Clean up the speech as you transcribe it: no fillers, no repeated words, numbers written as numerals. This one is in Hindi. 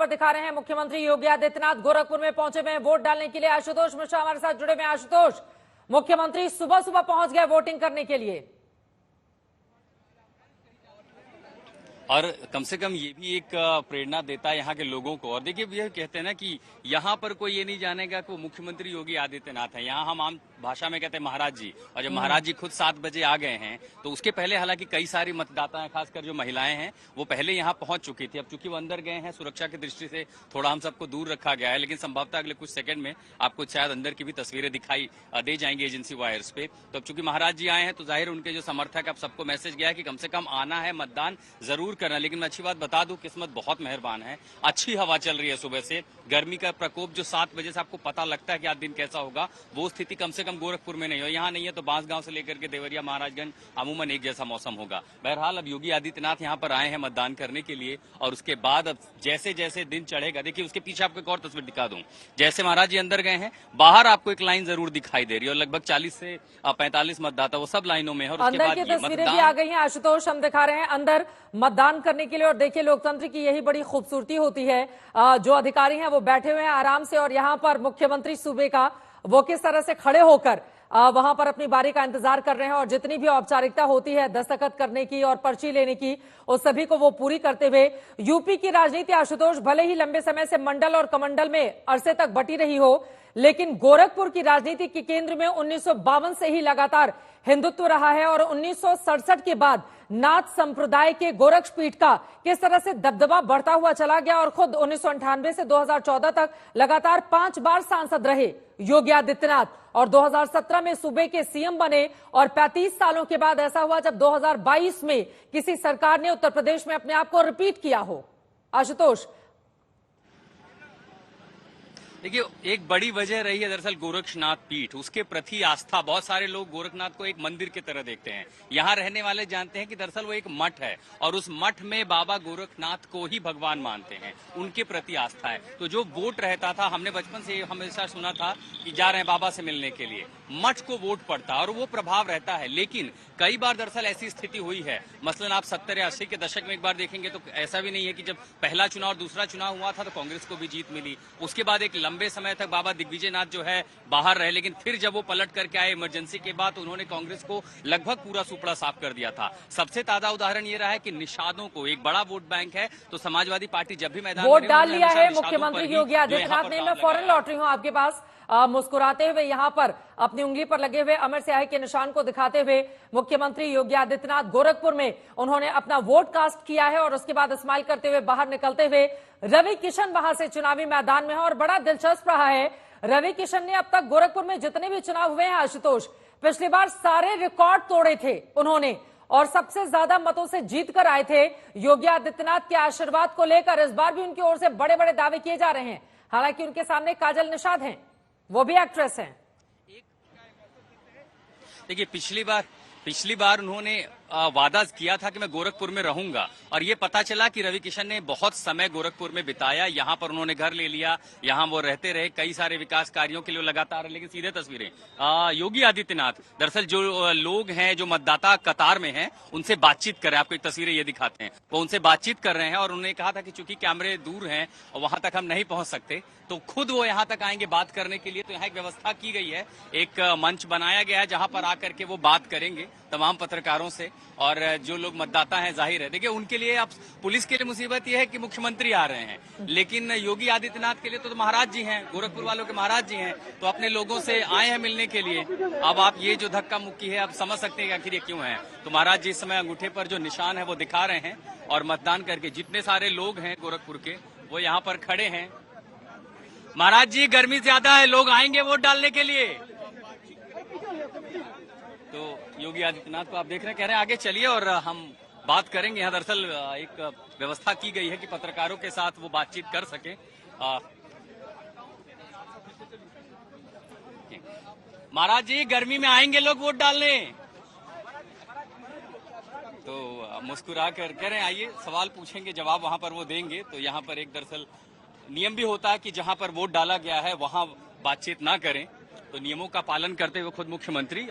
पर दिखा रहे हैं मुख्यमंत्री योगी आदित्यनाथ गोरखपुर में पहुंचे हुए हैं वोट डालने के लिए। आशुतोष मिश्रा हमारे साथ जुड़े हुए हैं। आशुतोष, मुख्यमंत्री सुबह सुबह पहुंच गए वोटिंग करने के लिए, और कम से कम ये भी एक प्रेरणा देता है यहाँ के लोगों को। और देखिए, ये कहते हैं ना कि यहाँ पर कोई ये नहीं जानेगा कि वो मुख्यमंत्री योगी आदित्यनाथ है। यहाँ हम आम भाषा में कहते हैं महाराज जी, और जब महाराज जी खुद 7 बजे आ गए हैं तो उसके पहले हालांकि कई सारी मतदाता हैं, खासकर जो महिलाएं हैं वो पहले यहाँ पहुंच चुकी थी। अब चूंकि वो अंदर गए हैं, सुरक्षा की दृष्टि से थोड़ा हम सबको दूर रखा गया है, लेकिन संभवतः अगले कुछ सेकंड में आपको शायद अंदर की भी तस्वीरें दिखाई दे जाएंगी एजेंसी वायर्स पे। तो अब चूंकि महाराज जी आए हैं तो जाहिर उनके जो समर्थक, अब सबको मैसेज गया है कि कम से कम आना है, मतदान जरूर करना। लेकिन मैं अच्छी बात बता दूं, किस्मत बहुत मेहरबान है, अच्छी हवा चल रही है सुबह से। गर्मी का प्रकोप जो 7 बजे से आपको पता लगता है कि आज दिन कैसा होगा, वो स्थिति कम से कम गोरखपुर में नहीं हो। यहाँ नहीं है तो बांसगांव से लेकर के देवरिया, महाराजगंज अमूमन एक जैसा मौसम होगा। बहरहाल अब योगी आदित्यनाथ यहाँ पर आए हैं मतदान करने के लिए, और उसके बाद अब जैसे जैसे दिन चढ़ेगा, देखिए उसके पीछे आपको एक और तस्वीर दिखा दूं। जैसे महाराज जी अंदर गए हैं, बाहर आपको एक लाइन जरूर दिखाई दे रही है, और लगभग 40 से 45 मतदाता वो सब लाइनों में है। और उसके बाद अंदर की तस्वीरें भी आ गई हैं। आशुतोष, हम दिखा रहे हैं अंदर मतदान करने के लिए, और देखिए लोकतंत्र की यही बड़ी खूबसूरती होती है। जो अधिकारी हैं वो बैठे हुए हैं आराम से, और यहाँ पर मुख्यमंत्री सूबे का वो किस तरह से खड़े होकर वहां पर अपनी बारी का इंतजार कर रहे हैं, और जितनी भी औपचारिकता होती है दस्तखत करने की और पर्ची लेने की, उस सभी को वो पूरी करते हुए। यूपी की राजनीति आशुतोष भले ही लंबे समय से मंडल और कमंडल में अरसे तक बटी रही हो, लेकिन गोरखपुर की राजनीति के केंद्र में 1952 से ही लगातार हिंदुत्व रहा है, और 1967 के बाद नाथ संप्रदाय के गोरक्षपीठ का किस तरह से दबदबा बढ़ता हुआ चला गया, और खुद 1998 से 2014 तक लगातार 5 बार सांसद रहे योगी आदित्यनाथ, और 2017 में सूबे के सीएम बने। और 35 सालों के बाद ऐसा हुआ जब 2022 में किसी सरकार ने उत्तर प्रदेश में अपने आप को रिपीट किया हो। आशुतोष, देखिए, एक बड़ी वजह रही है दरअसल गोरक्षनाथ पीठ, उसके प्रति आस्था। बहुत सारे लोग गोरखनाथ को एक मंदिर की तरह देखते हैं। यहाँ रहने वाले जानते हैं कि दरअसल वो एक मठ है, और उस मठ में बाबा गोरखनाथ को ही भगवान मानते हैं, उनके प्रति आस्था है। तो जो वोट रहता था, हमने बचपन से हमेशा सुना था कि जा रहे हैं बाबा से मिलने के लिए, मठ को वोट पड़ता और वो प्रभाव रहता है। लेकिन कई बार दरअसल ऐसी स्थिति हुई है, मसलन आप 70 या 80 के दशक में एक बार देखेंगे तो ऐसा भी नहीं है कि जब पहला चुनाव और दूसरा चुनाव हुआ था तो कांग्रेस को भी जीत मिली। उसके बाद एक लंबे समय तक बाबा दिग्विजयनाथ जो है बाहर रहे, लेकिन फिर जब वो पलट करके आए इमरजेंसी के बाद, उन्होंने कांग्रेस को लगभग पूरा सुपड़ा साफ कर दिया था। सबसे ताजा उदाहरण ये रहा है कि निषादों को एक बड़ा वोट बैंक है, तो समाजवादी पार्टी जब भी मैदान वोट डाल लिया है मुख्यमंत्री योगी आदित्यनाथ ने। मैं फौरन लौट रही हूं आपके पास। मुस्कुराते हुए यहां पर अपनी उंगली पर लगे हुए अमर स्याही के निशान को दिखाते हुए मुख्यमंत्री योगी आदित्यनाथ गोरखपुर में उन्होंने अपना वोट कास्ट किया है, और उसके बाद स्माइल करते हुए बाहर निकलते हुए रवि किशन वहां से चुनावी मैदान में है। और बड़ा दिलचस्प रहा है, रवि किशन ने अब तक गोरखपुर में जितने भी चुनाव हुए हैं आशुतोष, पिछली बार सारे रिकॉर्ड तोड़े थे उन्होंने, और सबसे ज्यादा मतों से जीत कर आए थे। योगी आदित्यनाथ के आशीर्वाद को लेकर इस बार भी उनकी ओर से बड़े बड़े दावे किए जा रहे हैं। हालांकि उनके सामने काजल निषाद हैं, वो भी एक्ट्रेस हैं। देखिए, पिछली बार उन्होंने वादा किया था कि मैं गोरखपुर में रहूंगा, और ये पता चला कि रवि किशन ने बहुत समय गोरखपुर में बिताया। यहाँ पर उन्होंने घर ले लिया, यहाँ वो रहते रहे, कई सारे विकास कार्यों के लिए लगातार। लेकिन सीधे तस्वीरें योगी आदित्यनाथ दरअसल जो लोग हैं, जो मतदाता कतार में हैं, उनसे बातचीत कर रहे हैं। आपको एक तस्वीरें ये दिखाते हैं, वो उनसे बातचीत कर रहे हैं, और उन्होंने कहा था कि चूंकि कैमरे दूर हैं और वहां तक हम नहीं पहुंच सकते, तो खुद वो यहाँ तक आएंगे बात करने के लिए। तो यहाँ एक व्यवस्था की गई है, एक मंच बनाया गया है जहां पर आकर के वो बात करेंगे तमाम पत्रकारों से, और जो लोग मतदाता हैं, जाहिर है देखिए उनके लिए अब पुलिस के लिए मुसीबत यह है कि मुख्यमंत्री आ रहे हैं, लेकिन योगी आदित्यनाथ के लिए तो महाराज जी हैं, गोरखपुर वालों के महाराज जी हैं, तो अपने लोगों से आए हैं मिलने के लिए। अब आप ये जो धक्का मुक्की है, आप समझ सकते हैं कि आखिर ये क्यों है। तो महाराज जी इस समय अंगूठे पर जो निशान है वो दिखा रहे हैं, और मतदान करके जितने सारे लोग हैं गोरखपुर के, वो यहाँ पर खड़े हैं। महाराज जी, गर्मी ज्यादा है, लोग आएंगे वोट डालने के लिए। तो योगी आदित्यनाथ को आप देख रहे हैं, कह रहे हैं आगे चलिए और हम बात करेंगे। यहाँ दरअसल एक व्यवस्था की गई है कि पत्रकारों के साथ वो बातचीत कर सके। महाराज जी, गर्मी में आएंगे लोग वोट डालने, तो मुस्कुरा कर कह रहे हैं आइए, सवाल पूछेंगे, जवाब वहां पर वो देंगे। तो यहाँ पर एक दरअसल नियम भी होता है कि जहां पर वोट डाला गया है वहां बातचीत ना करें, तो नियमों का पालन करते हुए खुद मुख्यमंत्री